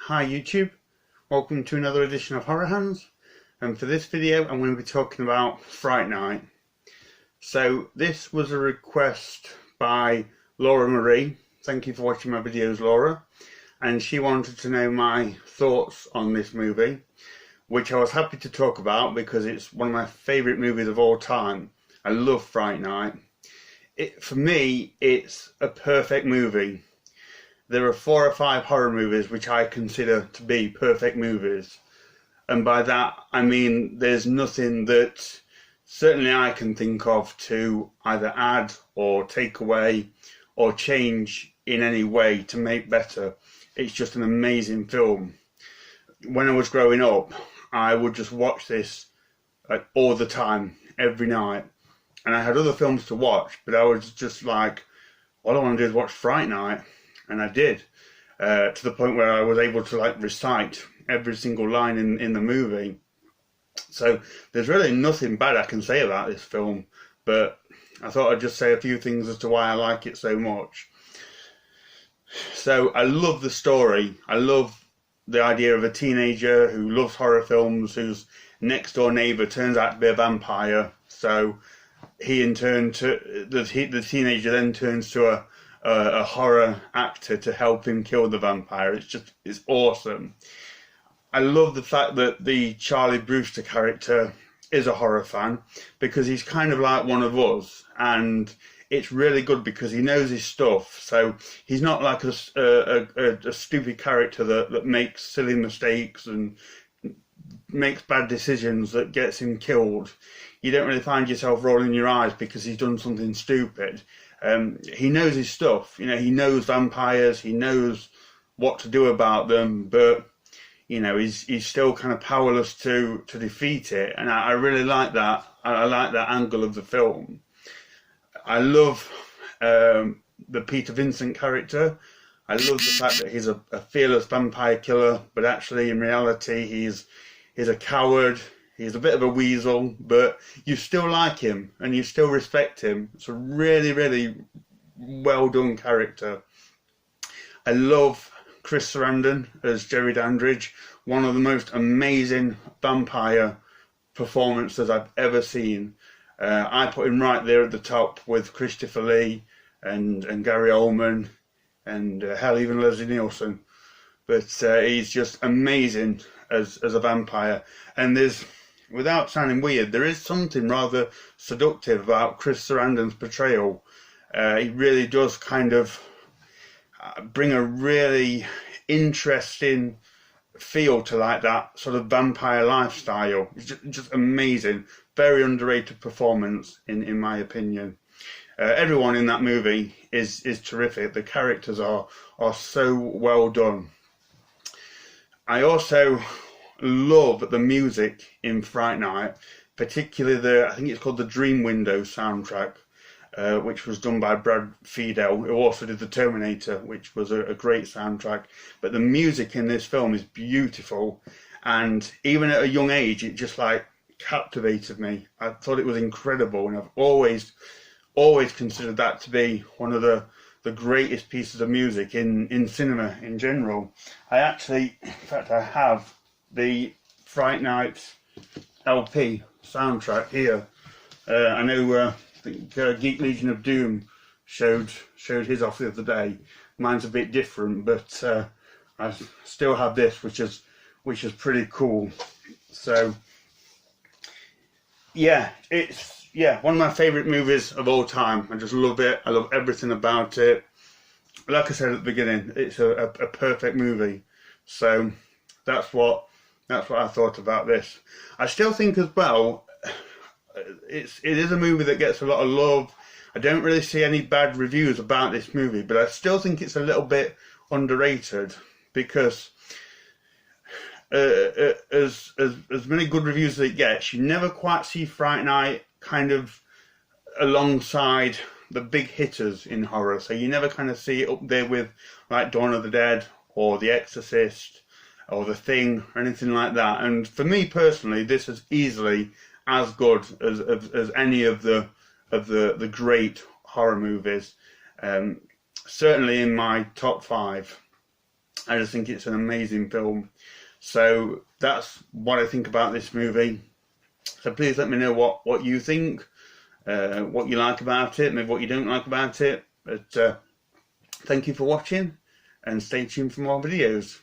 Hi YouTube, welcome to another edition of HorrorHands, and for this video I'm going to be talking about Fright Night. So this was a request by Laura Marie. Thank you for watching my videos, Laura, and she wanted to know my thoughts on this movie, which I was happy to talk about because it's one of my favourite movies of all time. I love Fright Night. For me, it's a perfect movie. There are 4 or 5 horror movies which I consider to be perfect movies, and by that I mean there's nothing that certainly I can think of to either add or take away or change in any way to make better. It's just an amazing film. When I was growing up, I would just watch this all the time, every night, and I had other films to watch, but I was just like, all I want to do is watch Fright Night. And I did, to the point where I was able to recite every single line in the movie. So there's really nothing bad I can say about this film, but I thought I'd just say a few things as to why I like it so much. So I love the story. I love the idea of a teenager who loves horror films, whose next door neighbour turns out to be a vampire. So he in turn, the teenager then turns to a horror actor to help him kill the vampire. It's awesome. I love the fact that the Charlie Brewster character is a horror fan, because he's kind of like one of us, and it's really good because he knows his stuff. So he's not like a stupid character that makes silly mistakes and makes bad decisions that gets him killed. You don't really find yourself rolling your eyes because he's done something stupid. He knows his stuff. You know, he knows vampires. He knows what to do about them, but you know, he's still kind of powerless to defeat it. And I really like that. I like that angle of the film. I love the Peter Vincent character. I love the fact that he's a fearless vampire killer, but actually in reality he's a coward. He's a bit of a weasel, but you still like him and you still respect him. It's a really, really well done character. I love Chris Sarandon as Jerry Dandridge. One of the most amazing vampire performances I've ever seen. I put him right there at the top with Christopher Lee and Gary Oldman and hell, even Leslie Nielsen. But he's just amazing as a vampire. And without sounding weird, there is something rather seductive about Chris Sarandon's portrayal. He really does kind of bring a really interesting feel to that sort of vampire lifestyle. It's just amazing. Very underrated performance in my opinion. Everyone in that movie is terrific. The characters are so well done. I also love the music in Fright Night, particularly I think it's called the Dream Window soundtrack, which was done by Brad Fiedel, who also did the Terminator, which was a great soundtrack. But the music in this film is beautiful, and even at a young age it just captivated me. I thought it was incredible, and I've always considered that to be one of the greatest pieces of music in cinema in general. In fact I have the Fright Night LP soundtrack here. I know I think Geek Legion of Doom showed his off the other day. Mine's a bit different, but I still have this, which is pretty cool. So yeah, it's one of my favourite movies of all time. I just love it. I love everything about it. Like I said at the beginning, it's a perfect movie. So that's what I thought about this. I still think as well, it is a movie that gets a lot of love. I don't really see any bad reviews about this movie, but I still think it's a little bit underrated, because as many good reviews as it gets, you never quite see Fright Night kind of alongside the big hitters in horror. So you never kind of see it up there with like Dawn of the Dead or The Exorcist or The Thing or anything like that. And for me personally, this is easily as good as any of the great horror movies. Certainly in my top 5. I just think it's an amazing film. So that's what I think about this movie. So please let me know what you think, what you like about it, maybe what you don't like about it. But thank you for watching, and stay tuned for more videos.